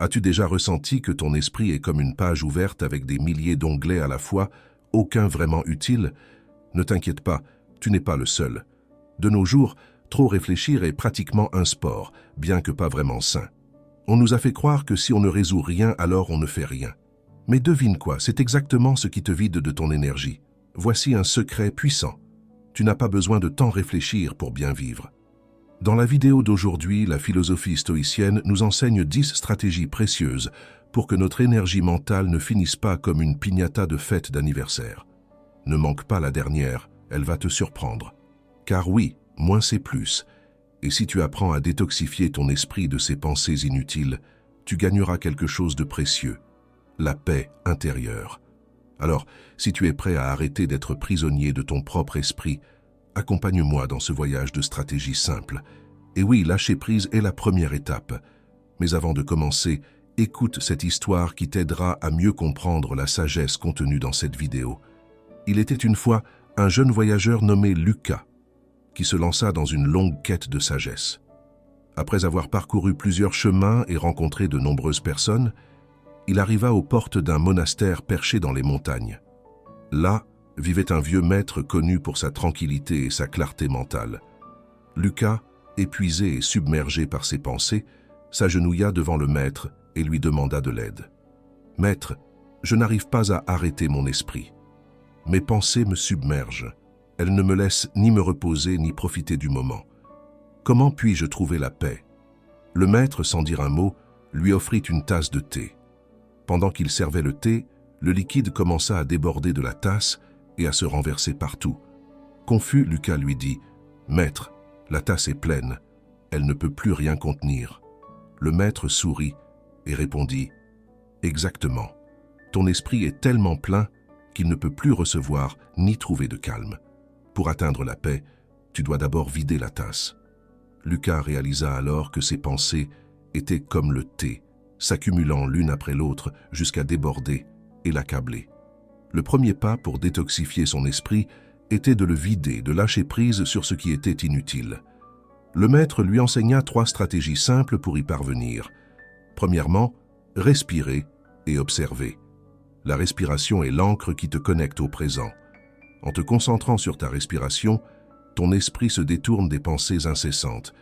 As-tu déjà ressenti que ton esprit est comme une page ouverte avec des milliers d'onglets à la fois, aucun vraiment utile? Ne t'inquiète pas, tu n'es pas le seul. De nos jours, trop réfléchir est pratiquement un sport, bien que pas vraiment sain. On nous a fait croire que si on ne résout rien, alors on ne fait rien. Mais devine quoi, c'est exactement ce qui te vide de ton énergie. Voici un secret puissant. Tu n'as pas besoin de tant réfléchir pour bien vivre. Dans la vidéo d'aujourd'hui, la philosophie stoïcienne nous enseigne 10 stratégies précieuses pour que notre énergie mentale ne finisse pas comme une piñata de fête d'anniversaire. Ne manque pas la dernière, elle va te surprendre. Car oui, moins c'est plus. Et si tu apprends à détoxifier ton esprit de ces pensées inutiles, tu gagneras quelque chose de précieux, la paix intérieure. Alors, si tu es prêt à arrêter d'être prisonnier de ton propre esprit, accompagne-moi dans ce voyage de stratégie simple. Et oui, lâcher prise est la première étape. Mais avant de commencer, écoute cette histoire qui t'aidera à mieux comprendre la sagesse contenue dans cette vidéo. Il était une fois un jeune voyageur nommé Lucas, qui se lança dans une longue quête de sagesse. Après avoir parcouru plusieurs chemins et rencontré de nombreuses personnes, il arriva aux portes d'un monastère perché dans les montagnes. Là, vivait un vieux maître connu pour sa tranquillité et sa clarté mentale. Lucas, épuisé et submergé par ses pensées, s'agenouilla devant le maître et lui demanda de l'aide. « Maître, je n'arrive pas à arrêter mon esprit. Mes pensées me submergent. Elles ne me laissent ni me reposer ni profiter du moment. Comment puis-je trouver la paix ?» Le maître, sans dire un mot, lui offrit une tasse de thé. Pendant qu'il servait le thé, le liquide commença à déborder de la tasse et à se renverser partout. Confus, Lucas lui dit « Maître, la tasse est pleine, elle ne peut plus rien contenir. » Le maître sourit et répondit « Exactement, ton esprit est tellement plein qu'il ne peut plus recevoir ni trouver de calme. Pour atteindre la paix, tu dois d'abord vider la tasse. » Lucas réalisa alors que ses pensées étaient comme le thé, s'accumulant l'une après l'autre jusqu'à déborder et l'accabler. Le premier pas pour détoxifier son esprit était de le vider, de lâcher prise sur ce qui était inutile. Le maître lui enseigna 3 stratégies simples pour y parvenir. Premièrement, respirer et observer. La respiration est l'encre qui te connecte au présent. En te concentrant sur ta respiration, ton esprit se détourne des pensées incessantes.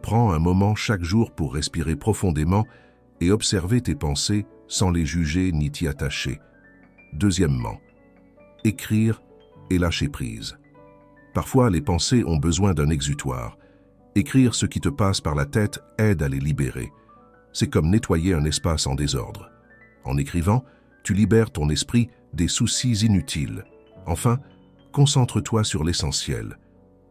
Prends un moment chaque jour pour respirer profondément et observer tes pensées sans les juger ni t'y attacher. Deuxièmement, écrire et lâcher prise. Parfois, les pensées ont besoin d'un exutoire. Écrire ce qui te passe par la tête aide à les libérer. C'est comme nettoyer un espace en désordre. En écrivant, tu libères ton esprit des soucis inutiles. Enfin, concentre-toi sur l'essentiel.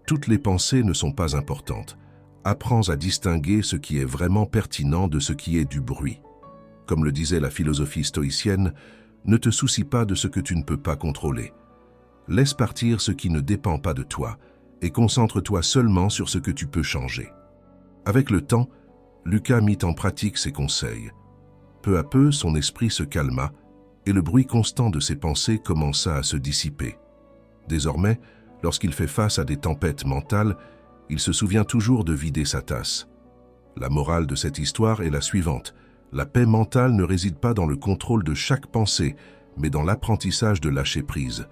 Toutes les pensées ne sont pas importantes. Apprends à distinguer ce qui est vraiment pertinent de ce qui est du bruit. Comme le disait la philosophie stoïcienne, ne te soucie pas de ce que tu ne peux pas contrôler. Laisse partir ce qui ne dépend pas de toi et concentre-toi seulement sur ce que tu peux changer. Avec le temps, Lucas mit en pratique ses conseils. Peu à peu, son esprit se calma et le bruit constant de ses pensées commença à se dissiper. Désormais, lorsqu'il fait face à des tempêtes mentales, il se souvient toujours de vider sa tasse. La morale de cette histoire est la suivante. La paix mentale ne réside pas dans le contrôle de chaque pensée, mais dans l'apprentissage de lâcher prise.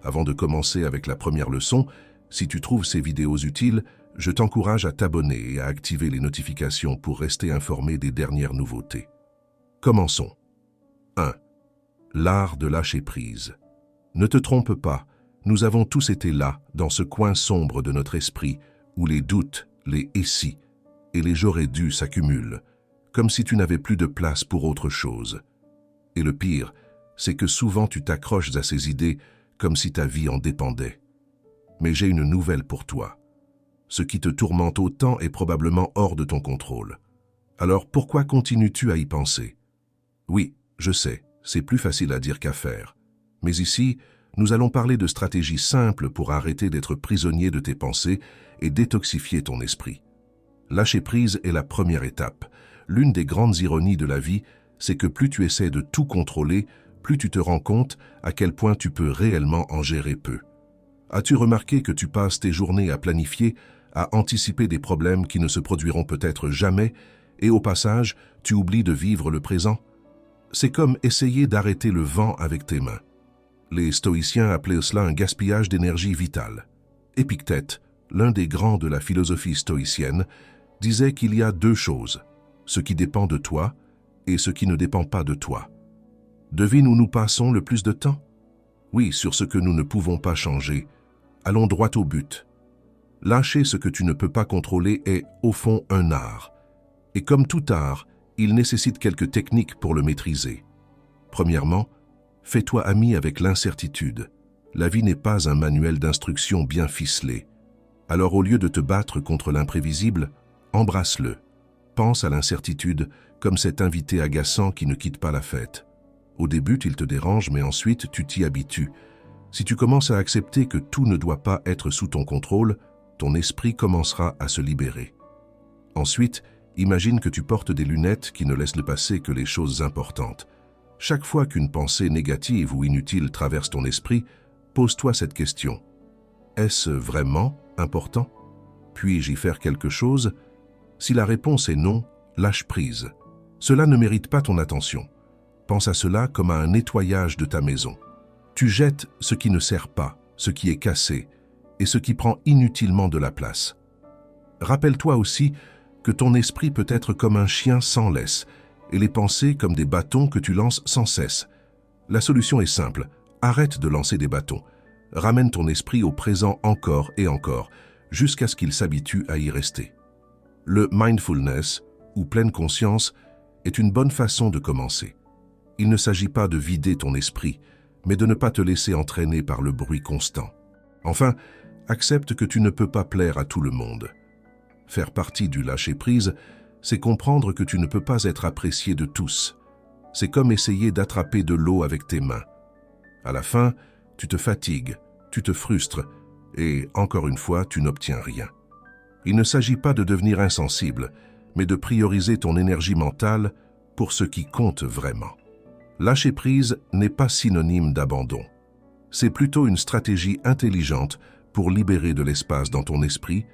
Avant de commencer avec la première leçon, si tu trouves ces vidéos utiles, je t'encourage à t'abonner et à activer les notifications pour rester informé des dernières nouveautés. Commençons. 1. L'art de lâcher prise. Ne te trompe pas, nous avons tous été là, dans ce coin sombre de notre esprit, où les doutes, les « et si » et les « j'aurais dû » s'accumulent, comme si tu n'avais plus de place pour autre chose. Et le pire, c'est que souvent tu t'accroches à ces idées comme si ta vie en dépendait. Mais j'ai une nouvelle pour toi. Ce qui te tourmente autant est probablement hors de ton contrôle. Alors pourquoi continues-tu à y penser? Oui, je sais, c'est plus facile à dire qu'à faire. Mais ici, nous allons parler de stratégies simples pour arrêter d'être prisonnier de tes pensées et détoxifier ton esprit. Lâcher prise est la première étape. L'une des grandes ironies de la vie, c'est que plus tu essaies de tout contrôler, plus tu te rends compte à quel point tu peux réellement en gérer peu. As-tu remarqué que tu passes tes journées à planifier, à anticiper des problèmes qui ne se produiront peut-être jamais, et au passage, tu oublies de vivre le présent. C'est comme essayer d'arrêter le vent avec tes mains. Les stoïciens appelaient cela un gaspillage d'énergie vitale. Épictète, l'un des grands de la philosophie stoïcienne, disait qu'il y a deux choses, ce qui dépend de toi et ce qui ne dépend pas de toi. Devine où nous passons le plus de temps? Oui, sur ce que nous ne pouvons pas changer. Allons droit au but. Lâcher ce que tu ne peux pas contrôler est, au fond, un art. Et comme tout art, il nécessite quelques techniques pour le maîtriser. Premièrement, fais-toi ami avec l'incertitude. La vie n'est pas un manuel d'instruction bien ficelé. Alors au lieu de te battre contre l'imprévisible, embrasse-le. Pense à l'incertitude comme cet invité agaçant qui ne quitte pas la fête. Au début, il te dérange, mais ensuite, tu t'y habitues. Si tu commences à accepter que tout ne doit pas être sous ton contrôle, ton esprit commencera à se libérer. Ensuite, imagine que tu portes des lunettes qui ne laissent le passé que les choses importantes. Chaque fois qu'une pensée négative ou inutile traverse ton esprit, pose-toi cette question. Est-ce vraiment important? Puis-je y faire quelque chose? Si la réponse est non, lâche prise. Cela ne mérite pas ton attention. Pense à cela comme à un nettoyage de ta maison. Tu jettes ce qui ne sert pas, ce qui est cassé, et ce qui prend inutilement de la place. Rappelle-toi aussi que ton esprit peut être comme un chien sans laisse, et les pensées comme des bâtons que tu lances sans cesse. La solution est simple, arrête de lancer des bâtons. Ramène ton esprit au présent encore et encore, jusqu'à ce qu'il s'habitue à y rester. Le mindfulness, ou pleine conscience, est une bonne façon de commencer. Il ne s'agit pas de vider ton esprit, mais de ne pas te laisser entraîner par le bruit constant. Enfin, accepte que tu ne peux pas plaire à tout le monde. Faire partie du lâcher-prise, c'est comprendre que tu ne peux pas être apprécié de tous. C'est comme essayer d'attraper de l'eau avec tes mains. À la fin, tu te fatigues, tu te frustres, et, encore une fois, tu n'obtiens rien. Il ne s'agit pas de devenir insensible, mais de prioriser ton énergie mentale pour ce qui compte vraiment. Lâcher prise n'est pas synonyme d'abandon. C'est plutôt une stratégie intelligente pour libérer de l'espace dans ton esprit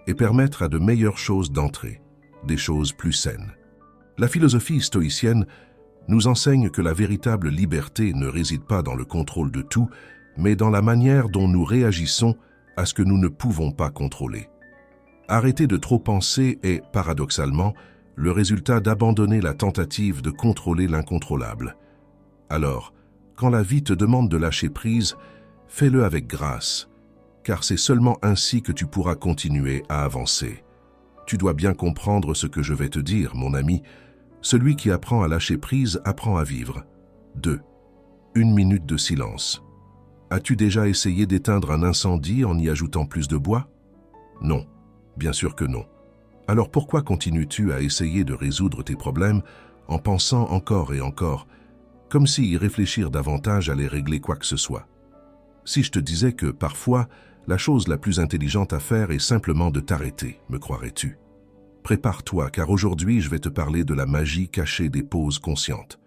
et permettre à de meilleures choses d'entrer, des choses plus saines. La philosophie stoïcienne nous enseigne que la véritable liberté ne réside pas dans le contrôle de tout, mais dans la manière dont nous réagissons à ce que nous ne pouvons pas contrôler. Arrêter de trop penser est, paradoxalement, le résultat d'abandonner la tentative de contrôler l'incontrôlable. Alors, quand la vie te demande de lâcher prise, fais-le avec grâce, car c'est seulement ainsi que tu pourras continuer à avancer. Tu dois bien comprendre ce que je vais te dire, mon ami. Celui qui apprend à lâcher prise apprend à vivre. 2. 1 minute de silence. As-tu déjà essayé d'éteindre un incendie en y ajoutant plus de bois? Non, bien sûr que non. Alors pourquoi continues-tu à essayer de résoudre tes problèmes en pensant encore et encore, comme si y réfléchir davantage allait régler quoi que ce soit? Si je te disais que parfois, la chose la plus intelligente à faire est simplement de t'arrêter, me croirais-tu? Prépare-toi, car aujourd'hui je vais te parler de la magie cachée des pauses conscientes.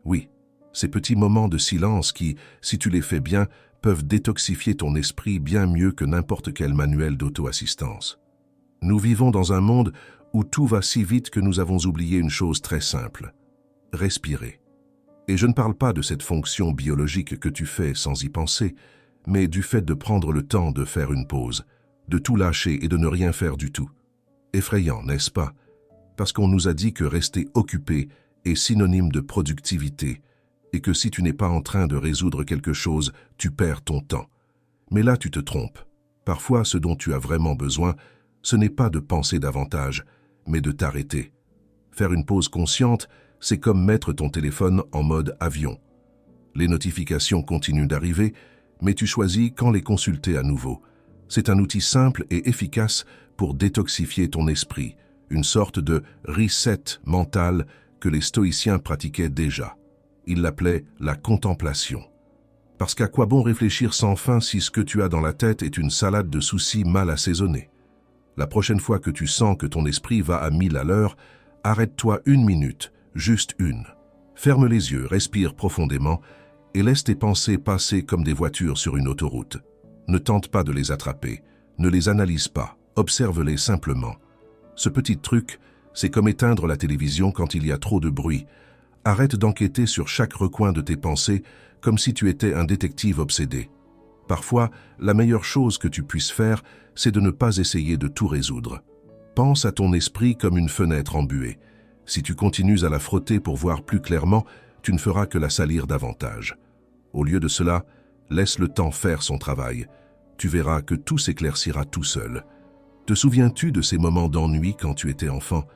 Oui, ces petits moments de silence qui, si tu les fais bien, peuvent détoxifier ton esprit bien mieux que n'importe quel manuel d'auto-assistance. Nous vivons dans un monde où tout va si vite que nous avons oublié une chose très simple: respirer. Et je ne parle pas de cette fonction biologique que tu fais sans y penser, mais du fait de prendre le temps de faire une pause, de tout lâcher et de ne rien faire du tout. Effrayant, n'est-ce pas? Parce qu'on nous a dit que rester occupé est synonyme de productivité et que si tu n'es pas en train de résoudre quelque chose, tu perds ton temps. Mais là, tu te trompes. Parfois, ce dont tu as vraiment besoin, ce n'est pas de penser davantage, mais de t'arrêter. Faire une pause consciente, c'est comme mettre ton téléphone en mode avion. Les notifications continuent d'arriver, mais tu choisis quand les consulter à nouveau. C'est un outil simple et efficace pour détoxifier ton esprit, une sorte de reset mental que les stoïciens pratiquaient déjà. Ils l'appelaient la contemplation. Parce qu'à quoi bon réfléchir sans fin si ce que tu as dans la tête est une salade de soucis mal assaisonnés? La prochaine fois que tu sens que ton esprit va à 1000 à l'heure, arrête-toi 1 minute, juste une. Ferme les yeux, respire profondément et laisse tes pensées passer comme des voitures sur une autoroute. Ne tente pas de les attraper, ne les analyse pas, observe-les simplement. Ce petit truc, C'est comme éteindre la télévision quand il y a trop de bruit. Arrête d'enquêter sur chaque recoin de tes pensées comme si tu étais un détective obsédé. Parfois, la meilleure chose que tu puisses faire, c'est de ne pas essayer de tout résoudre. Pense à ton esprit comme une fenêtre embuée. Si tu continues à la frotter pour voir plus clairement, tu ne feras que la salir davantage. Au lieu de cela, laisse le temps faire son travail. Tu verras que tout s'éclaircira tout seul. Te souviens-tu de ces moments d'ennui quand tu étais enfant?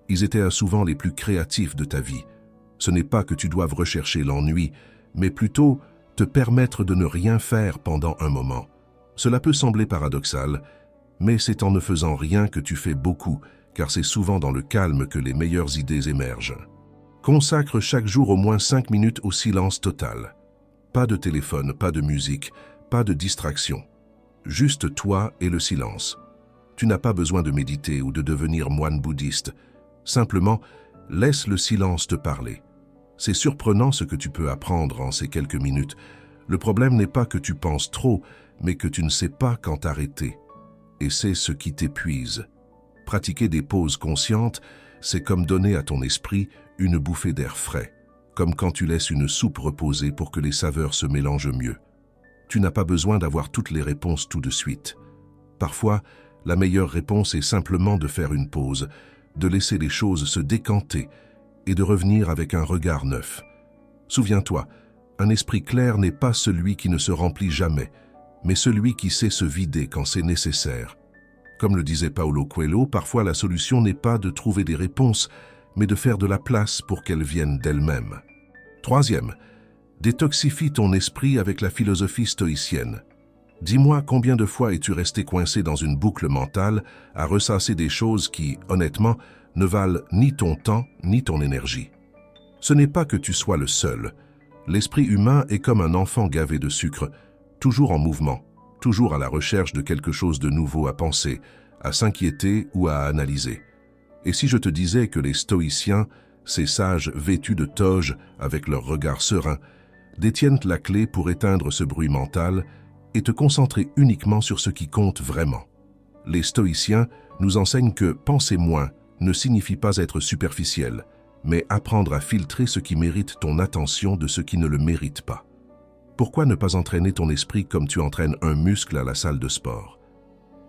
Ils étaient souvent les plus créatifs de ta vie. Ce n'est pas que tu doives rechercher l'ennui, mais plutôt te permettre de ne rien faire pendant un moment. Cela peut sembler paradoxal, mais c'est en ne faisant rien que tu fais beaucoup, car c'est souvent dans le calme que les meilleures idées émergent. Consacre chaque jour au moins 5 minutes au silence total. Pas de téléphone, pas de musique, pas de distraction. Juste toi et le silence. Tu n'as pas besoin de méditer ou de devenir moine bouddhiste. Simplement, laisse le silence te parler. C'est surprenant ce que tu peux apprendre en ces quelques minutes. Le problème n'est pas que tu penses trop, mais que tu ne sais pas quand arrêter. Et c'est ce qui t'épuise. Pratiquer des pauses conscientes, c'est comme donner à ton esprit une bouffée d'air frais, comme quand tu laisses une soupe reposer pour que les saveurs se mélangent mieux. Tu n'as pas besoin d'avoir toutes les réponses tout de suite. Parfois, la meilleure réponse est simplement de faire une pause, de laisser les choses se décanter et de revenir avec un regard neuf. Souviens-toi, un esprit clair n'est pas celui qui ne se remplit jamais, mais celui qui sait se vider quand c'est nécessaire. Comme le disait Paulo Coelho, parfois la solution n'est pas de trouver des réponses, mais de faire de la place pour qu'elles viennent d'elles-mêmes. Troisième, détoxifie ton esprit avec la philosophie stoïcienne. Dis-moi combien de fois es-tu resté coincé dans une boucle mentale à ressasser des choses qui, honnêtement, ne valent ni ton temps ni ton énergie. Ce n'est pas que tu sois le seul. L'esprit humain est comme un enfant gavé de sucre, toujours en mouvement, toujours à la recherche de quelque chose de nouveau à penser, à s'inquiéter ou à analyser. Et si je te disais que les stoïciens, ces sages vêtus de toge avec leur regard serein, détiennent la clé pour éteindre ce bruit mental et te concentrer uniquement sur ce qui compte vraiment. Les stoïciens nous enseignent que penser moins ne signifie pas être superficiel, mais apprendre à filtrer ce qui mérite ton attention de ce qui ne le mérite pas. Pourquoi ne pas entraîner ton esprit comme tu entraînes un muscle à la salle de sport?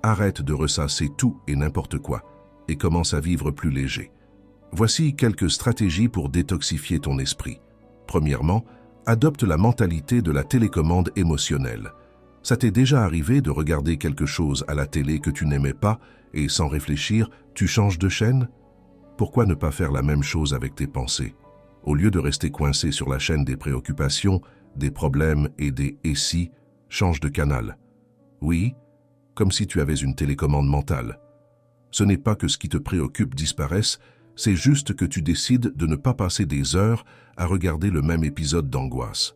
Arrête de ressasser tout et n'importe quoi et commence à vivre plus léger. Voici quelques stratégies pour détoxifier ton esprit. Premièrement, adopte la mentalité de la télécommande émotionnelle. Ça t'est déjà arrivé de regarder quelque chose à la télé que tu n'aimais pas et sans réfléchir, tu changes de chaîne? Pourquoi ne pas faire la même chose avec tes pensées? Au lieu de rester coincé sur la chaîne des préoccupations, des problèmes et des « et si », change de canal. Oui, comme si tu avais une télécommande mentale. Ce n'est pas que ce qui te préoccupe disparaisse, c'est juste que tu décides de ne pas passer des heures à regarder le même épisode d'angoisse.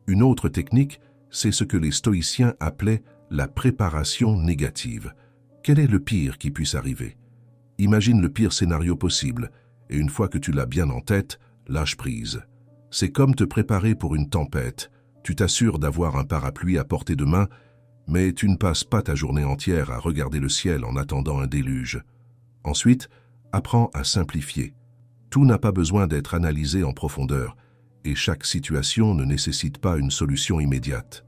Une autre technique, c'est ce que les stoïciens appelaient la préparation négative. Quel est le pire qui puisse arriver? Imagine le pire scénario possible, et une fois que tu l'as bien en tête, lâche prise. C'est comme te préparer pour une tempête. Tu t'assures d'avoir un parapluie à portée de main, mais tu ne passes pas ta journée entière à regarder le ciel en attendant un déluge. Ensuite, apprends à simplifier. Tout n'a pas besoin d'être analysé en profondeur, et chaque situation ne nécessite pas une solution immédiate.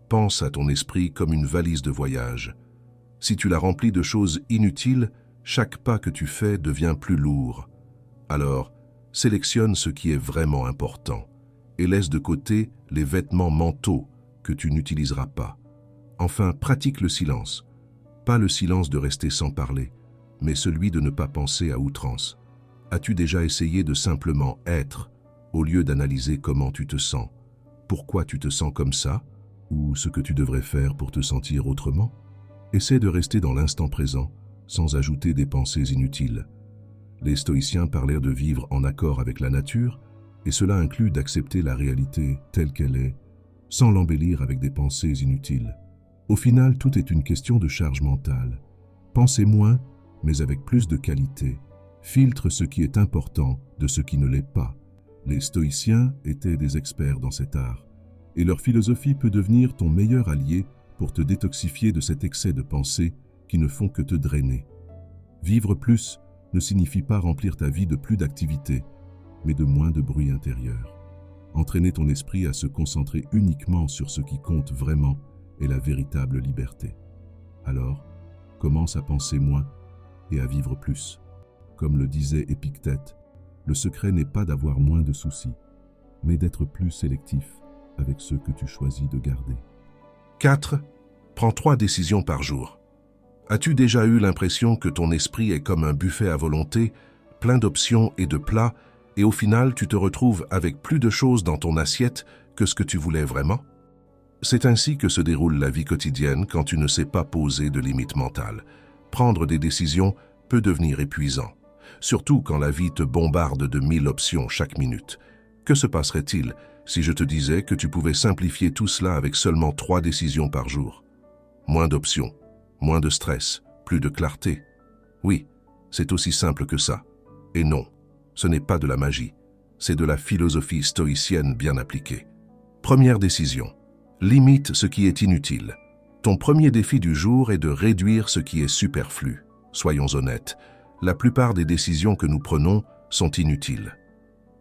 Pense à ton esprit comme une valise de voyage. Si tu la remplis de choses inutiles, chaque pas que tu fais devient plus lourd. Alors, sélectionne ce qui est vraiment important et laisse de côté les vêtements mentaux que tu n'utiliseras pas. Enfin, pratique le silence. Pas le silence de rester sans parler, mais celui de ne pas penser à outrance. As-tu déjà essayé de simplement être, au lieu d'analyser comment tu te sens, pourquoi tu te sens comme ça, ou ce que tu devrais faire pour te sentir autrement? Essaie de rester dans l'instant présent, sans ajouter des pensées inutiles. Les stoïciens parlèrent de vivre en accord avec la nature, et cela inclut d'accepter la réalité telle qu'elle est, sans l'embellir avec des pensées inutiles. Au final, tout est une question de charge mentale. Pensez moins, mais avec plus de qualité. Filtre ce qui est important de ce qui ne l'est pas. Les stoïciens étaient des experts dans cet art, et leur philosophie peut devenir ton meilleur allié pour te détoxifier de cet excès de pensées qui ne font que te drainer. Vivre plus ne signifie pas remplir ta vie de plus d'activités, mais de moins de bruit intérieur. Entraîner ton esprit à se concentrer uniquement sur ce qui compte vraiment est la véritable liberté. Alors, commence à penser moins et à vivre plus. Comme le disait Épictète, le secret n'est pas d'avoir moins de soucis, mais d'être plus sélectif avec ceux que tu choisis de garder. 4. Prends 3 décisions par jour. As-tu déjà eu l'impression que ton esprit est comme un buffet à volonté, plein d'options et de plats, et au final tu te retrouves avec plus de choses dans ton assiette que ce que tu voulais vraiment? C'est ainsi que se déroule la vie quotidienne quand tu ne sais pas poser de limites mentales. Prendre des décisions peut devenir épuisant, surtout quand la vie te bombarde de 1000 options chaque minute. Que se passerait-il si je te disais que tu pouvais simplifier tout cela avec seulement 3 décisions par jour? Moins d'options, moins de stress, plus de clarté. Oui, c'est aussi simple que ça. Et non, ce n'est pas de la magie, c'est de la philosophie stoïcienne bien appliquée. Première décision. Limite ce qui est inutile. Ton premier défi du jour est de réduire ce qui est superflu. Soyons honnêtes, la plupart des décisions que nous prenons sont inutiles.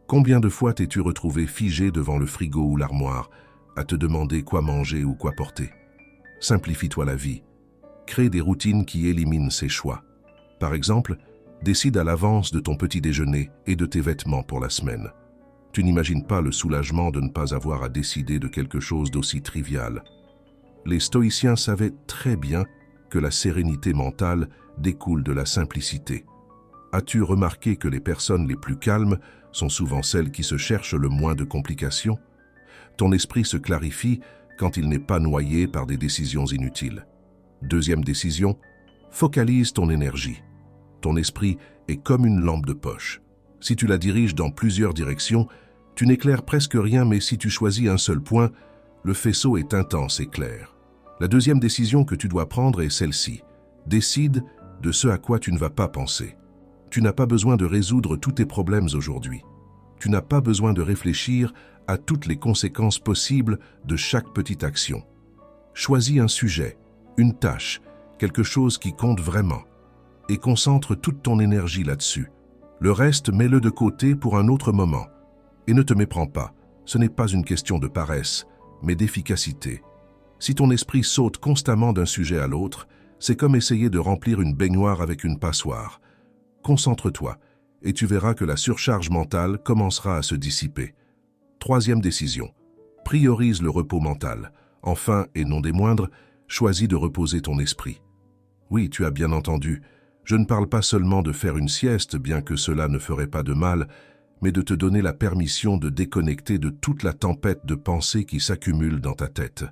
Combien de fois t'es-tu retrouvé figé devant le frigo ou l'armoire, à te demander quoi manger ou quoi porter? Simplifie-toi la vie. Crée des routines qui éliminent ces choix. Par exemple, décide à l'avance de ton petit déjeuner et de tes vêtements pour la semaine. Tu n'imagines pas le soulagement de ne pas avoir à décider de quelque chose d'aussi trivial. Les stoïciens savaient très bien que la sérénité mentale découle de la simplicité. As-tu remarqué que les personnes les plus calmes sont souvent celles qui se cherchent le moins de complications? Ton esprit se clarifie quand il n'est pas noyé par des décisions inutiles. Deuxième décision, focalise ton énergie. Ton esprit est comme une lampe de poche. Si tu la diriges dans plusieurs directions, tu n'éclaires presque rien, mais si tu choisis un seul point, le faisceau est intense et clair. La deuxième décision que tu dois prendre est celle-ci. Décide de ce à quoi tu ne vas pas penser. Tu n'as pas besoin de résoudre tous tes problèmes aujourd'hui. Tu n'as pas besoin de réfléchir à toutes les conséquences possibles de chaque petite action. Choisis un sujet, une tâche, quelque chose qui compte vraiment, et concentre toute ton énergie là-dessus. Le reste, mets-le de côté pour un autre moment. Et ne te méprends pas, ce n'est pas une question de paresse, mais d'efficacité. Si ton esprit saute constamment d'un sujet à l'autre, c'est comme essayer de remplir une baignoire avec une passoire. Concentre-toi, et tu verras que la surcharge mentale commencera à se dissiper. Troisième décision. Priorise le repos mental. Enfin, et non des moindres, choisis de reposer ton esprit. Oui, tu as bien entendu, je ne parle pas seulement de faire une sieste, bien que cela ne ferait pas de mal, mais de te donner la permission de déconnecter de toute la tempête de pensées qui s'accumulent dans ta tête.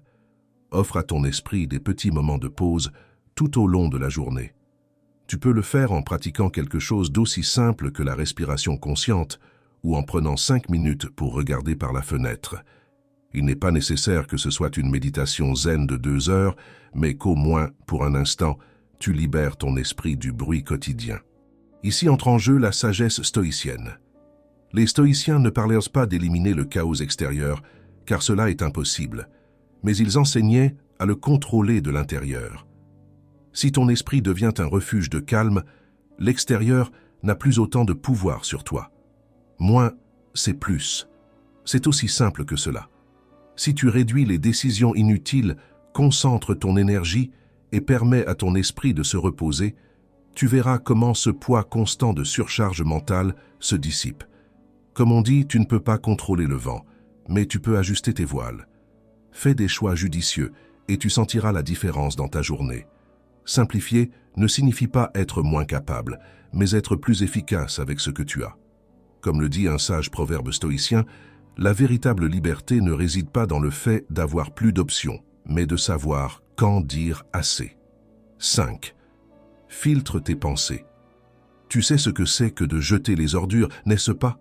Offre à ton esprit des petits moments de pause tout au long de la journée. Tu peux le faire en pratiquant quelque chose d'aussi simple que la respiration consciente ou en prenant 5 minutes pour regarder par la fenêtre. Il n'est pas nécessaire que ce soit une méditation zen de 2 heures, mais qu'au moins, pour un instant, tu libères ton esprit du bruit quotidien. Ici entre en jeu la sagesse stoïcienne. Les stoïciens ne parlèrent pas d'éliminer le chaos extérieur, car cela est impossible, mais ils enseignaient à le contrôler de l'intérieur. Si ton esprit devient un refuge de calme, l'extérieur n'a plus autant de pouvoir sur toi. Moins, c'est plus. C'est aussi simple que cela. Si tu réduis les décisions inutiles, concentres ton énergie et permets à ton esprit de se reposer, tu verras comment ce poids constant de surcharge mentale se dissipe. Comme on dit, tu ne peux pas contrôler le vent, mais tu peux ajuster tes voiles. Fais des choix judicieux et tu sentiras la différence dans ta journée. Simplifier ne signifie pas être moins capable, mais être plus efficace avec ce que tu as. Comme le dit un sage proverbe stoïcien, la véritable liberté ne réside pas dans le fait d'avoir plus d'options, mais de savoir quand dire assez. 5. Filtre tes pensées. Tu sais ce que c'est que de jeter les ordures, n'est-ce pas?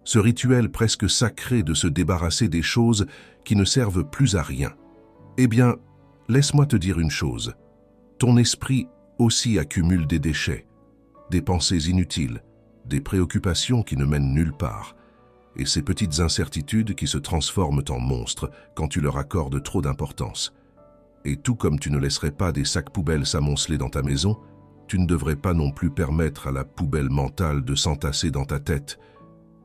Ce rituel presque sacré de se débarrasser des choses qui ne servent plus à rien. Eh bien, laisse-moi te dire une chose. Ton esprit aussi accumule des déchets, des pensées inutiles, des préoccupations qui ne mènent nulle part, et ces petites incertitudes qui se transforment en monstres quand tu leur accordes trop d'importance. Et tout comme tu ne laisserais pas des sacs poubelles s'amonceler dans ta maison, tu ne devrais pas non plus permettre à la poubelle mentale de s'entasser dans ta tête.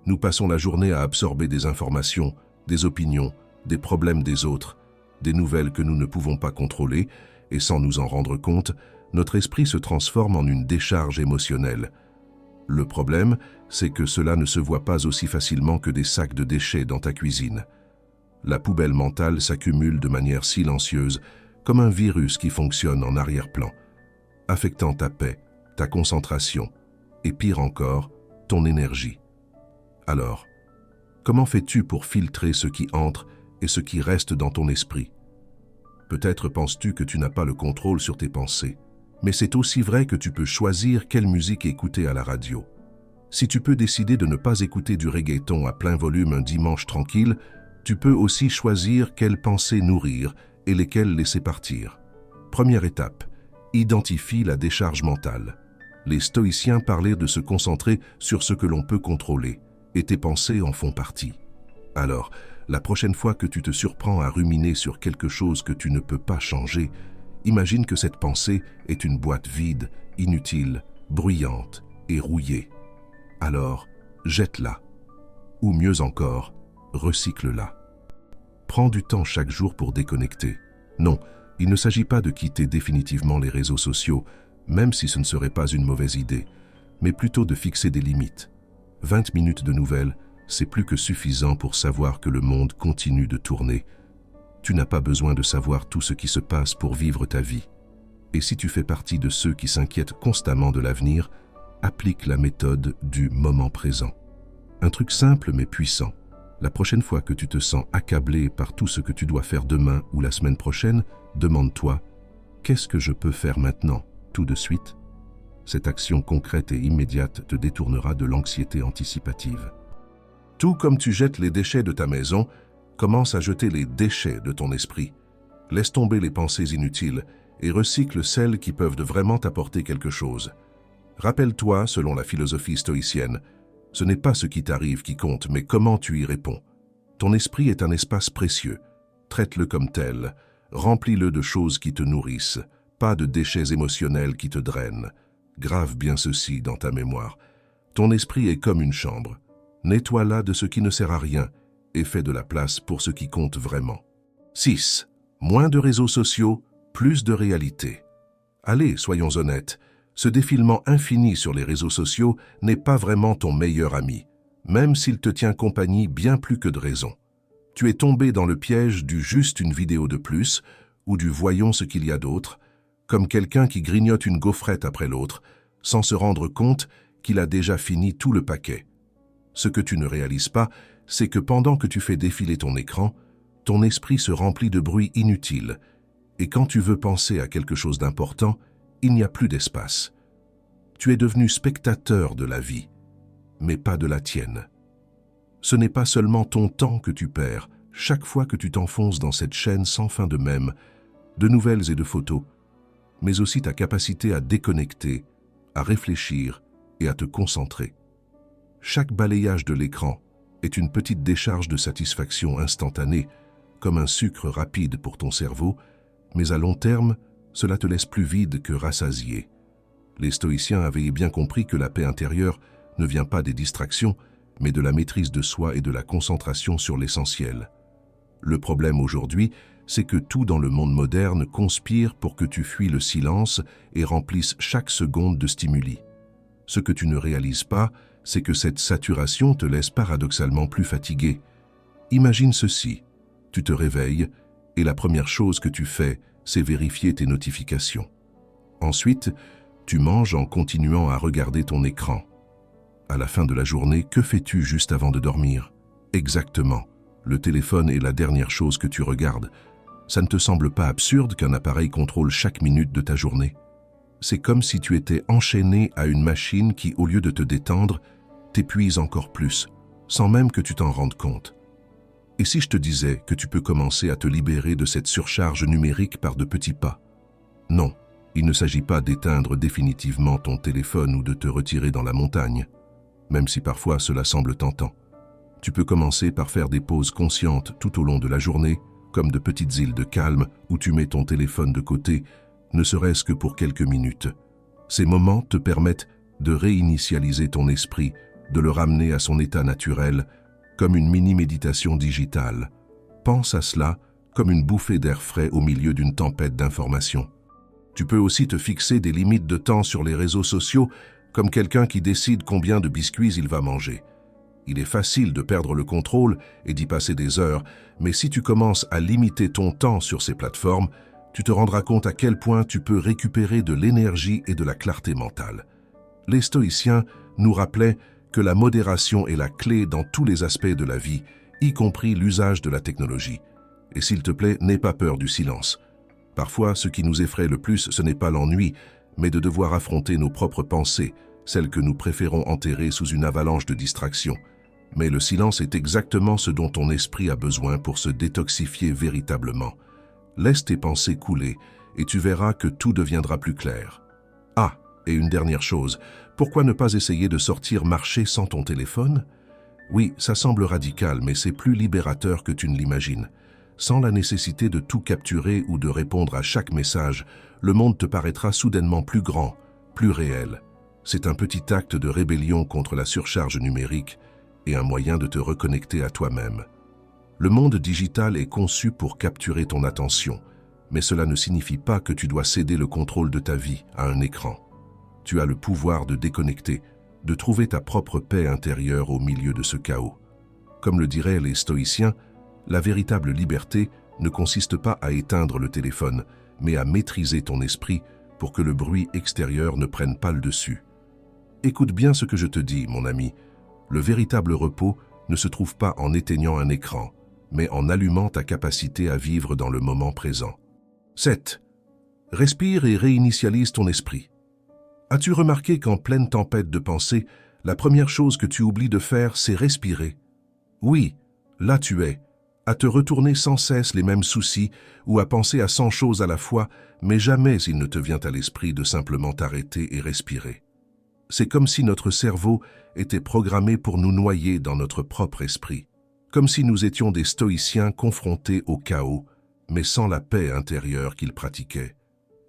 Nous passons la journée à absorber des informations, des opinions, des problèmes des autres, des nouvelles que nous ne pouvons pas contrôler, et sans nous en rendre compte, notre esprit se transforme en une décharge émotionnelle. Le problème, c'est que cela ne se voit pas aussi facilement que des sacs de déchets dans ta cuisine. La poubelle mentale s'accumule de manière silencieuse, comme un virus qui fonctionne en arrière-plan, affectant ta paix, ta concentration, et pire encore, ton énergie. Alors, comment fais-tu pour filtrer ce qui entre et ce qui reste dans ton esprit? Peut-être penses-tu que tu n'as pas le contrôle sur tes pensées, mais c'est aussi vrai que tu peux choisir quelle musique écouter à la radio. Si tu peux décider de ne pas écouter du reggaeton à plein volume un dimanche tranquille, tu peux aussi choisir quelles pensées nourrir et lesquelles laisser partir. Première étape, identifie la décharge mentale. Les stoïciens parlaient de se concentrer sur ce que l'on peut contrôler, et tes pensées en font partie. Alors, la prochaine fois que tu te surprends à ruminer sur quelque chose que tu ne peux pas changer, imagine que cette pensée est une boîte vide, inutile, bruyante et rouillée. Alors, jette-la. Ou mieux encore, recycle-la. Prends du temps chaque jour pour déconnecter. Non, il ne s'agit pas de quitter définitivement les réseaux sociaux, même si ce ne serait pas une mauvaise idée, mais plutôt de fixer des limites. 20 minutes de nouvelles, c'est plus que suffisant pour savoir que le monde continue de tourner. Tu n'as pas besoin de savoir tout ce qui se passe pour vivre ta vie. Et si tu fais partie de ceux qui s'inquiètent constamment de l'avenir, applique la méthode du moment présent. Un truc simple mais puissant. La prochaine fois que tu te sens accablé par tout ce que tu dois faire demain ou la semaine prochaine, demande-toi « Qu'est-ce que je peux faire maintenant, tout de suite ?» Cette action concrète et immédiate te détournera de l'anxiété anticipative. Tout comme tu jettes les déchets de ta maison, commence à jeter les déchets de ton esprit. Laisse tomber les pensées inutiles et recycle celles qui peuvent vraiment t'apporter quelque chose. Rappelle-toi, selon la philosophie stoïcienne, ce n'est pas ce qui t'arrive qui compte, mais comment tu y réponds. Ton esprit est un espace précieux. Traite-le comme tel. Remplis-le de choses qui te nourrissent, pas de déchets émotionnels qui te drainent. Grave bien ceci dans ta mémoire. Ton esprit est comme une chambre. Nettoie-la de ce qui ne sert à rien et fais de la place pour ce qui compte vraiment. 6. Moins de réseaux sociaux, plus de réalité. Allez, soyons honnêtes. Ce défilement infini sur les réseaux sociaux n'est pas vraiment ton meilleur ami, même s'il te tient compagnie bien plus que de raison. Tu es tombé dans le piège du juste une vidéo de plus ou du voyons ce qu'il y a d'autre, comme quelqu'un qui grignote une gaufrette après l'autre, sans se rendre compte qu'il a déjà fini tout le paquet. Ce que tu ne réalises pas, c'est que pendant que tu fais défiler ton écran, ton esprit se remplit de bruit inutile, et quand tu veux penser à quelque chose d'important, il n'y a plus d'espace. Tu es devenu spectateur de la vie, mais pas de la tienne. Ce n'est pas seulement ton temps que tu perds, chaque fois que tu t'enfonces dans cette chaîne sans fin de mèmes, de nouvelles et de photos, mais aussi ta capacité à déconnecter, à réfléchir et à te concentrer. Chaque balayage de l'écran est une petite décharge de satisfaction instantanée, comme un sucre rapide pour ton cerveau, mais à long terme, cela te laisse plus vide que rassasié. Les stoïciens avaient bien compris que la paix intérieure ne vient pas des distractions, mais de la maîtrise de soi et de la concentration sur l'essentiel. Le problème aujourd'hui, c'est que tout dans le monde moderne conspire pour que tu fuis le silence et remplisses chaque seconde de stimuli. Ce que tu ne réalises pas, c'est que cette saturation te laisse paradoxalement plus fatigué. Imagine ceci, tu te réveilles et la première chose que tu fais, c'est vérifier tes notifications. Ensuite, tu manges en continuant à regarder ton écran. À la fin de la journée, que fais-tu juste avant de dormir? Exactement, le téléphone est la dernière chose que tu regardes. Ça ne te semble pas absurde qu'un appareil contrôle chaque minute de ta journée? C'est comme si tu étais enchaîné à une machine qui, au lieu de te détendre, t'épuise encore plus, sans même que tu t'en rendes compte. Et si je te disais que tu peux commencer à te libérer de cette surcharge numérique par de petits pas? Non, il ne s'agit pas d'éteindre définitivement ton téléphone ou de te retirer dans la montagne, même si parfois cela semble tentant. Tu peux commencer par faire des pauses conscientes tout au long de la journée, comme de petites îles de calme où tu mets ton téléphone de côté, ne serait-ce que pour quelques minutes. Ces moments te permettent de réinitialiser ton esprit, de le ramener à son état naturel, comme une mini-méditation digitale. Pense à cela comme une bouffée d'air frais au milieu d'une tempête d'informations. Tu peux aussi te fixer des limites de temps sur les réseaux sociaux, comme quelqu'un qui décide combien de biscuits il va manger. Il est facile de perdre le contrôle et d'y passer des heures, mais si tu commences à limiter ton temps sur ces plateformes, tu te rendras compte à quel point tu peux récupérer de l'énergie et de la clarté mentale. Les stoïciens nous rappelaient que la modération est la clé dans tous les aspects de la vie, y compris l'usage de la technologie. Et s'il te plaît, n'aie pas peur du silence. Parfois, ce qui nous effraie le plus, ce n'est pas l'ennui, mais de devoir affronter nos propres pensées, celles que nous préférons enterrer sous une avalanche de distractions. Mais le silence est exactement ce dont ton esprit a besoin pour se détoxifier véritablement. Laisse tes pensées couler et tu verras que tout deviendra plus clair. Ah, et une dernière chose, pourquoi ne pas essayer de sortir marcher sans ton téléphone? Oui, ça semble radical, mais c'est plus libérateur que tu ne l'imagines. Sans la nécessité de tout capturer ou de répondre à chaque message, le monde te paraîtra soudainement plus grand, plus réel. C'est un petit acte de rébellion contre la surcharge numérique et un moyen de te reconnecter à toi-même. Le monde digital est conçu pour capturer ton attention, mais cela ne signifie pas que tu dois céder le contrôle de ta vie à un écran. Tu as le pouvoir de déconnecter, de trouver ta propre paix intérieure au milieu de ce chaos. Comme le diraient les stoïciens, la véritable liberté ne consiste pas à éteindre le téléphone, mais à maîtriser ton esprit pour que le bruit extérieur ne prenne pas le dessus. Écoute bien ce que je te dis, mon ami. Le véritable repos ne se trouve pas en éteignant un écran, mais en allumant ta capacité à vivre dans le moment présent. 7. Respire et réinitialise ton esprit. As-tu remarqué qu'en pleine tempête de pensée, la première chose que tu oublies de faire, c'est respirer? Oui, là tu es, à te retourner sans cesse les mêmes soucis ou à penser à 100 choses à la fois, mais jamais il ne te vient à l'esprit de simplement t'arrêter et respirer. C'est comme si notre cerveau était programmé pour nous noyer dans notre propre esprit, comme si nous étions des stoïciens confrontés au chaos, mais sans la paix intérieure qu'ils pratiquaient.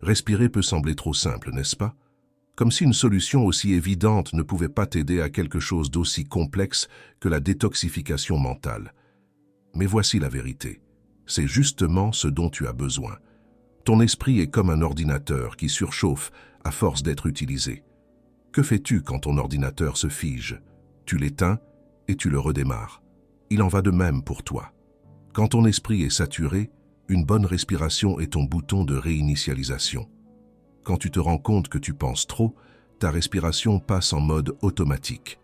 Respirer peut sembler trop simple, n'est-ce pas? Comme si une solution aussi évidente ne pouvait pas t'aider à quelque chose d'aussi complexe que la détoxification mentale. Mais voici la vérité. C'est justement ce dont tu as besoin. Ton esprit est comme un ordinateur qui surchauffe à force d'être utilisé. Que fais-tu quand ton ordinateur se fige? Tu l'éteins et tu le redémarres. Il en va de même pour toi. Quand ton esprit est saturé, une bonne respiration est ton bouton de réinitialisation. Quand tu te rends compte que tu penses trop, ta respiration passe en mode automatique.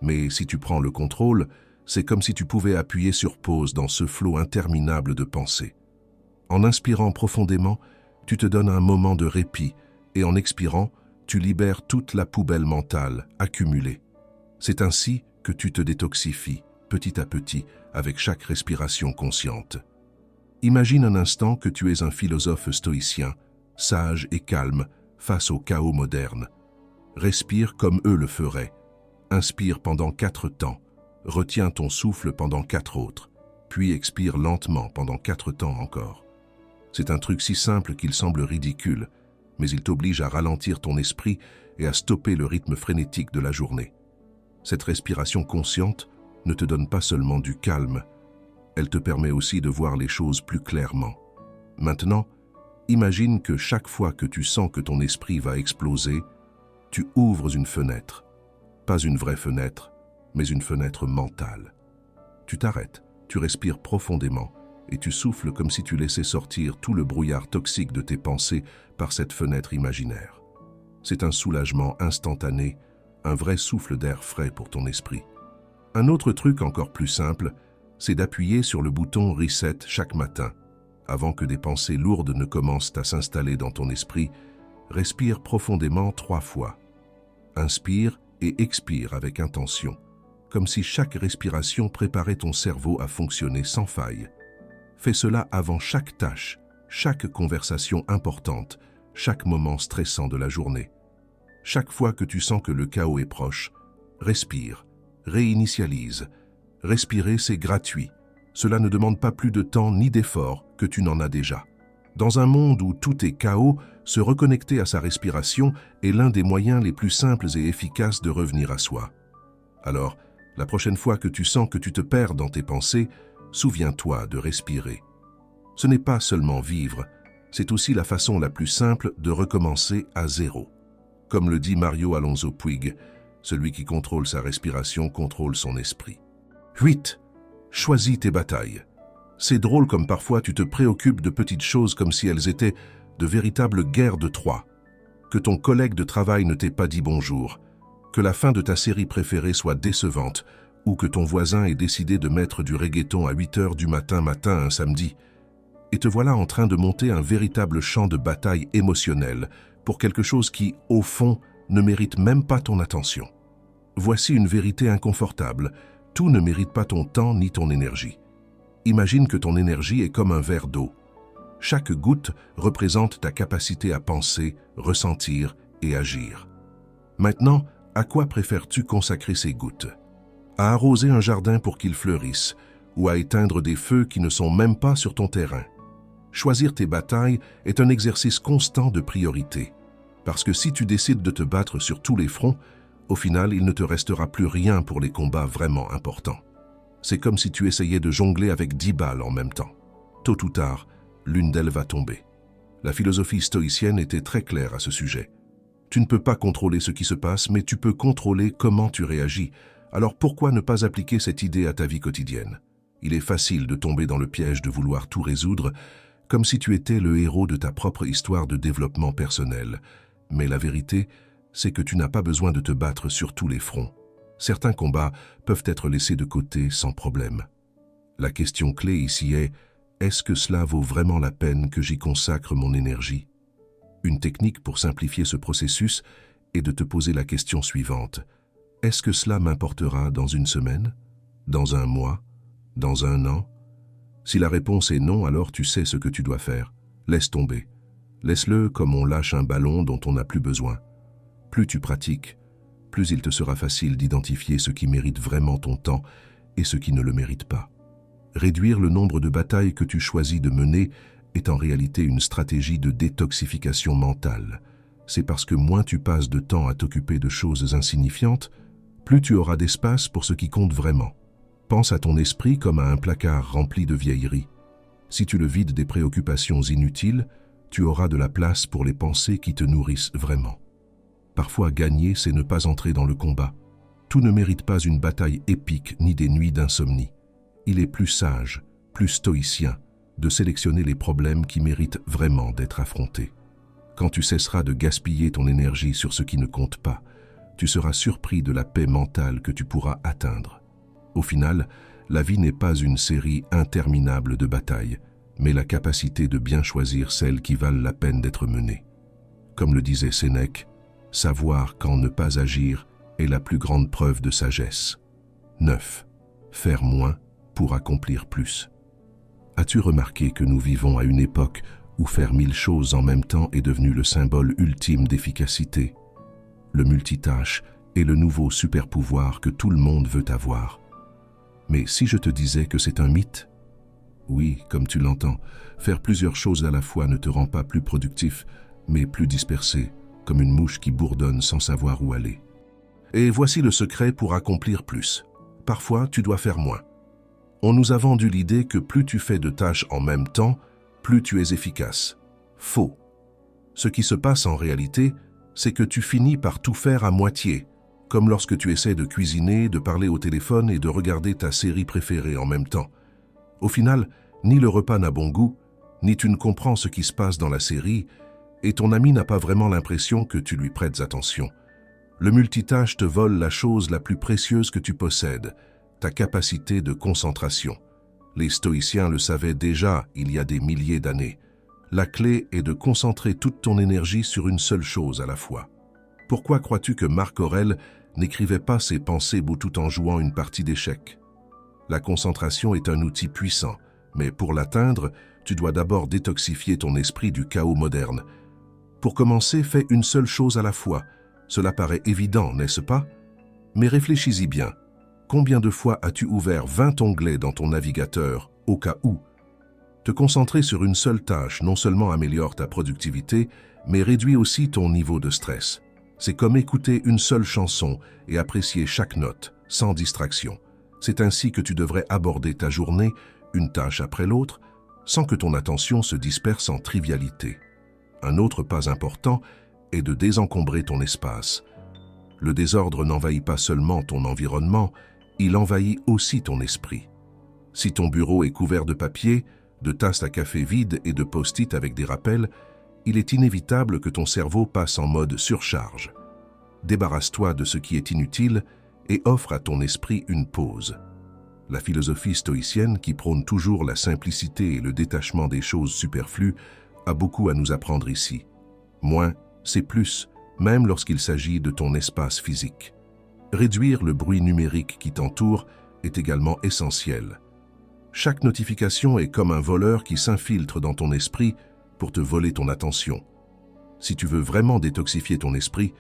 Mais si tu prends le contrôle, c'est comme si tu pouvais appuyer sur pause dans ce flot interminable de pensées. En inspirant profondément, tu te donnes un moment de répit et en expirant, tu libères toute la poubelle mentale accumulée. C'est ainsi que tu te détoxifies, petit à petit, avec chaque respiration consciente. Imagine un instant que tu es un philosophe stoïcien, sage et calme face au chaos moderne. Respire comme eux le feraient. Inspire pendant 4 temps. Retiens ton souffle pendant 4 autres. Puis expire lentement pendant 4 temps encore. C'est un truc si simple qu'il semble ridicule, mais il t'oblige à ralentir ton esprit et à stopper le rythme frénétique de la journée. Cette respiration consciente ne te donne pas seulement du calme, elle te permet aussi de voir les choses plus clairement. Maintenant, imagine que chaque fois que tu sens que ton esprit va exploser, tu ouvres une fenêtre. Pas une vraie fenêtre, mais une fenêtre mentale. Tu t'arrêtes, tu respires profondément et tu souffles comme si tu laissais sortir tout le brouillard toxique de tes pensées par cette fenêtre imaginaire. C'est un soulagement instantané, un vrai souffle d'air frais pour ton esprit. Un autre truc encore plus simple, c'est d'appuyer sur le bouton Reset chaque matin. Avant que des pensées lourdes ne commencent à s'installer dans ton esprit, respire profondément 3 fois. Inspire et expire avec intention, comme si chaque respiration préparait ton cerveau à fonctionner sans faille. Fais cela avant chaque tâche, chaque conversation importante, chaque moment stressant de la journée. Chaque fois que tu sens que le chaos est proche, respire, réinitialise. Respirer, c'est gratuit. Cela ne demande pas plus de temps ni d'effort que tu n'en as déjà. Dans un monde où tout est chaos, Se reconnecter à sa respiration est l'un des moyens les plus simples et efficaces de revenir à soi. Alors, la prochaine fois que tu sens que tu te perds dans tes pensées, souviens-toi de respirer. Ce n'est pas seulement vivre, c'est aussi la façon la plus simple de recommencer à zéro. Comme le dit Mario Alonso Puig, celui qui contrôle sa respiration contrôle son esprit. 8. Choisis tes batailles. C'est drôle comme parfois tu te préoccupes de petites choses comme si elles étaient de véritables guerres de Troie. Que ton collègue de travail ne t'ait pas dit bonjour, que la fin de ta série préférée soit décevante, ou que ton voisin ait décidé de mettre du reggaeton à 8 heures du matin un samedi. Et te voilà en train de monter un véritable champ de bataille émotionnel pour quelque chose qui, au fond, ne mérite même pas ton attention. Voici une vérité inconfortable. Tout ne mérite pas ton temps ni ton énergie. Imagine que ton énergie est comme un verre d'eau. Chaque goutte représente ta capacité à penser, ressentir et agir. Maintenant, à quoi préfères-tu consacrer ces gouttes? À arroser un jardin pour qu'il fleurisse, ou à éteindre des feux qui ne sont même pas sur ton terrain? Choisir tes batailles est un exercice constant de priorité. Parce que si tu décides de te battre sur tous les fronts, au final, il ne te restera plus rien pour les combats vraiment importants. C'est comme si tu essayais de jongler avec 10 balles en même temps. Tôt ou tard, l'une d'elles va tomber. La philosophie stoïcienne était très claire à ce sujet. Tu ne peux pas contrôler ce qui se passe, mais tu peux contrôler comment tu réagis. Alors pourquoi ne pas appliquer cette idée à ta vie quotidienne? Il est facile de tomber dans le piège de vouloir tout résoudre, comme si tu étais le héros de ta propre histoire de développement personnel. Mais la vérité, c'est que tu n'as pas besoin de te battre sur tous les fronts. Certains combats peuvent être laissés de côté sans problème. La question clé ici est, est-ce que cela vaut vraiment la peine que j'y consacre mon énergie? Une technique pour simplifier ce processus est de te poser la question suivante. Est-ce que cela m'importera dans une semaine? Dans un mois? Dans un an? Si la réponse est non, alors tu sais ce que tu dois faire. Laisse tomber. Laisse-le comme on lâche un ballon dont on n'a plus besoin. Plus tu pratiques, plus il te sera facile d'identifier ce qui mérite vraiment ton temps et ce qui ne le mérite pas. Réduire le nombre de batailles que tu choisis de mener est en réalité une stratégie de détoxification mentale. C'est parce que moins tu passes de temps à t'occuper de choses insignifiantes, plus tu auras d'espace pour ce qui compte vraiment. Pense à ton esprit comme à un placard rempli de vieilleries. Si tu le vides des préoccupations inutiles, tu auras de la place pour les pensées qui te nourrissent vraiment. Parfois, gagner, c'est ne pas entrer dans le combat. Tout ne mérite pas une bataille épique ni des nuits d'insomnie. Il est plus sage, plus stoïcien, de sélectionner les problèmes qui méritent vraiment d'être affrontés. Quand tu cesseras de gaspiller ton énergie sur ce qui ne compte pas, tu seras surpris de la paix mentale que tu pourras atteindre. Au final, la vie n'est pas une série interminable de batailles, mais la capacité de bien choisir celles qui valent la peine d'être menées. Comme le disait Sénèque, savoir quand ne pas agir est la plus grande preuve de sagesse. 9. Faire moins pour accomplir plus. As-tu remarqué que nous vivons à une époque où faire 1000 choses en même temps est devenu le symbole ultime d'efficacité? Le multitâche est le nouveau super-pouvoir que tout le monde veut avoir. Mais si je te disais que c'est un mythe? Oui, comme tu l'entends, faire plusieurs choses à la fois ne te rend pas plus productif, mais plus dispersé, comme une mouche qui bourdonne sans savoir où aller. Et voici le secret pour accomplir plus. Parfois, tu dois faire moins. On nous a vendu l'idée que plus tu fais de tâches en même temps, plus tu es efficace. Faux. Ce qui se passe en réalité, c'est que tu finis par tout faire à moitié, comme lorsque tu essaies de cuisiner, de parler au téléphone et de regarder ta série préférée en même temps. Au final, ni le repas n'a bon goût, ni tu ne comprends ce qui se passe dans la série, et ton ami n'a pas vraiment l'impression que tu lui prêtes attention. Le multitâche te vole la chose la plus précieuse que tu possèdes, ta capacité de concentration. Les stoïciens le savaient déjà il y a des milliers d'années. La clé est de concentrer toute ton énergie sur une seule chose à la fois. Pourquoi crois-tu que Marc Aurèle n'écrivait pas ses pensées tout en jouant une partie d'échecs? La concentration est un outil puissant, mais pour l'atteindre, tu dois d'abord détoxifier ton esprit du chaos moderne. Pour commencer, fais une seule chose à la fois. Cela paraît évident, n'est-ce pas? Mais réfléchis-y bien. Combien de fois as-tu ouvert 20 onglets dans ton navigateur, au cas où? Te concentrer sur une seule tâche non seulement améliore ta productivité, mais réduis aussi ton niveau de stress. C'est comme écouter une seule chanson et apprécier chaque note, sans distraction. C'est ainsi que tu devrais aborder ta journée, une tâche après l'autre, sans que ton attention se disperse en trivialité. Un autre pas important est de désencombrer ton espace. Le désordre n'envahit pas seulement ton environnement, il envahit aussi ton esprit. Si ton bureau est couvert de papier, de tasses à café vides et de post-it avec des rappels, il est inévitable que ton cerveau passe en mode surcharge. Débarrasse-toi de ce qui est inutile et offre à ton esprit une pause. La philosophie stoïcienne, qui prône toujours la simplicité et le détachement des choses superflues, a beaucoup à nous apprendre ici. Moins, c'est plus, même lorsqu'il s'agit de ton espace physique. Réduire le bruit numérique qui t'entoure est également essentiel. Chaque notification est comme un voleur qui s'infiltre dans ton esprit pour te voler ton attention. Si tu veux vraiment détoxifier ton esprit,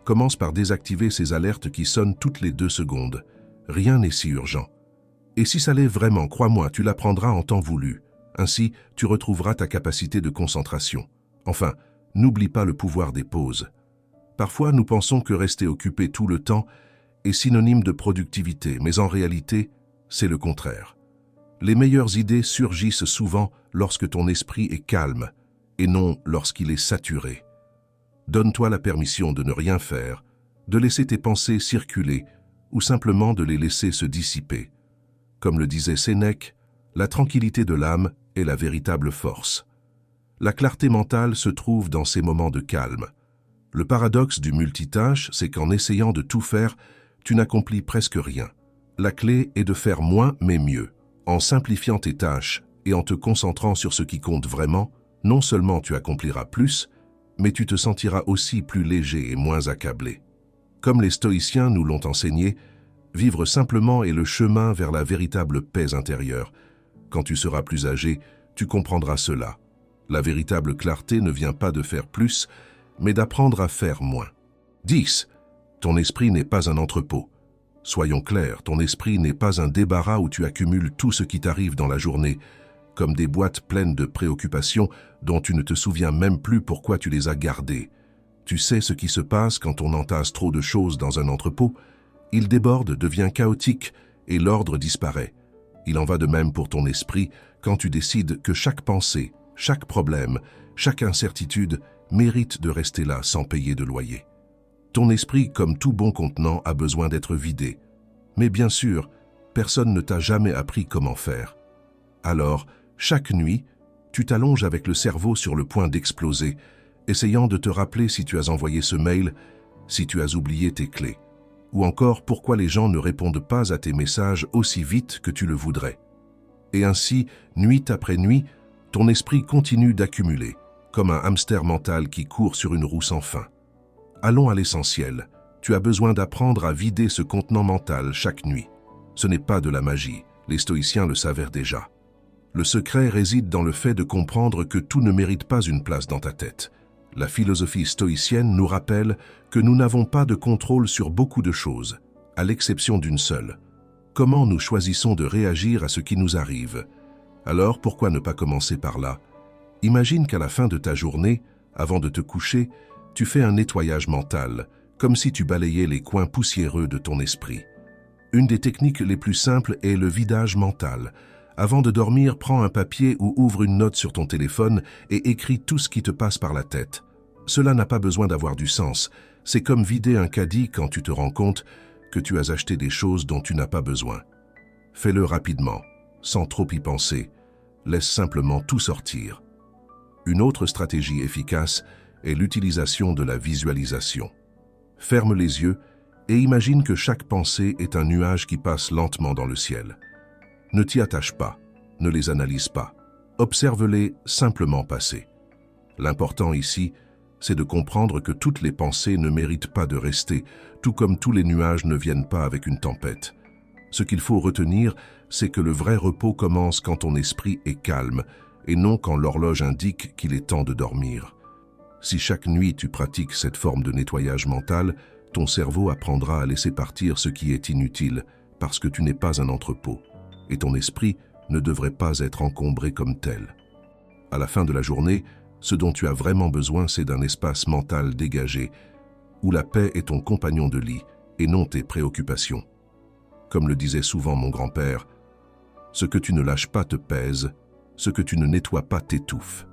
commence par désactiver ces alertes qui sonnent toutes les 2 secondes. Rien n'est si urgent. Et si ça l'est vraiment, crois-moi, tu l'apprendras en temps voulu. Ainsi, tu retrouveras ta capacité de concentration. Enfin, n'oublie pas le pouvoir des pauses. Parfois, nous pensons que rester occupé tout le temps est synonyme de productivité, mais en réalité, c'est le contraire. Les meilleures idées surgissent souvent lorsque ton esprit est calme, et non lorsqu'il est saturé. Donne-toi la permission de ne rien faire, de laisser tes pensées circuler, ou simplement de les laisser se dissiper. Comme le disait Sénèque, la tranquillité de l'âme est la véritable force. La clarté mentale se trouve dans ces moments de calme. Le paradoxe du multitâche, c'est qu'en essayant de tout faire, tu n'accomplis presque rien. La clé est de faire moins mais mieux. En simplifiant tes tâches et en te concentrant sur ce qui compte vraiment, non seulement tu accompliras plus, mais tu te sentiras aussi plus léger et moins accablé. Comme les stoïciens nous l'ont enseigné, vivre simplement est le chemin vers la véritable paix intérieure. Quand tu seras plus âgé, tu comprendras cela. La véritable clarté ne vient pas de faire plus, mais d'apprendre à faire moins. 10. Ton esprit n'est pas un entrepôt. Soyons clairs, ton esprit n'est pas un débarras où tu accumules tout ce qui t'arrive dans la journée, comme des boîtes pleines de préoccupations dont tu ne te souviens même plus pourquoi tu les as gardées. Tu sais ce qui se passe quand on entasse trop de choses dans un entrepôt? Il déborde, devient chaotique et l'ordre disparaît. Il en va de même pour ton esprit quand tu décides que chaque pensée, chaque problème, chaque incertitude mérite de rester là sans payer de loyer. Ton esprit, comme tout bon contenant, a besoin d'être vidé. Mais bien sûr, personne ne t'a jamais appris comment faire. Alors, chaque nuit, tu t'allonges avec le cerveau sur le point d'exploser, essayant de te rappeler si tu as envoyé ce mail, si tu as oublié tes clés, ou encore pourquoi les gens ne répondent pas à tes messages aussi vite que tu le voudrais. Et ainsi, nuit après nuit, ton esprit continue d'accumuler, comme un hamster mental qui court sur une roue sans fin. Allons à l'essentiel. Tu as besoin d'apprendre à vider ce contenant mental chaque nuit. Ce n'est pas de la magie, les stoïciens le savaient déjà. Le secret réside dans le fait de comprendre que tout ne mérite pas une place dans ta tête. La philosophie stoïcienne nous rappelle que nous n'avons pas de contrôle sur beaucoup de choses, à l'exception d'une seule. Comment nous choisissons de réagir à ce qui nous arrive? Alors pourquoi ne pas commencer par là? Imagine qu'à la fin de ta journée, avant de te coucher, tu fais un nettoyage mental, comme si tu balayais les coins poussiéreux de ton esprit. Une des techniques les plus simples est le vidage mental. Avant de dormir, prends un papier ou ouvre une note sur ton téléphone et écris tout ce qui te passe par la tête. Cela n'a pas besoin d'avoir du sens. C'est comme vider un caddie quand tu te rends compte que tu as acheté des choses dont tu n'as pas besoin. Fais-le rapidement, sans trop y penser. Laisse simplement tout sortir. Une autre stratégie efficace est l'utilisation de la visualisation. Ferme les yeux et imagine que chaque pensée est un nuage qui passe lentement dans le ciel. Ne t'y attache pas, ne les analyse pas. Observe-les simplement passer. L'important ici, c'est de comprendre que toutes les pensées ne méritent pas de rester, tout comme tous les nuages ne viennent pas avec une tempête. Ce qu'il faut retenir, c'est que le vrai repos commence quand ton esprit est calme, et non quand l'horloge indique qu'il est temps de dormir. Si chaque nuit tu pratiques cette forme de nettoyage mental, ton cerveau apprendra à laisser partir ce qui est inutile, parce que tu n'es pas un entrepôt, et ton esprit ne devrait pas être encombré comme tel. À la fin de la journée, Ce dont tu as vraiment besoin, c'est d'un espace mental dégagé, où la paix est ton compagnon de lit et non tes préoccupations. Comme le disait souvent mon grand-père, ce que tu ne lâches pas te pèse, ce que tu ne nettoies pas t'étouffe.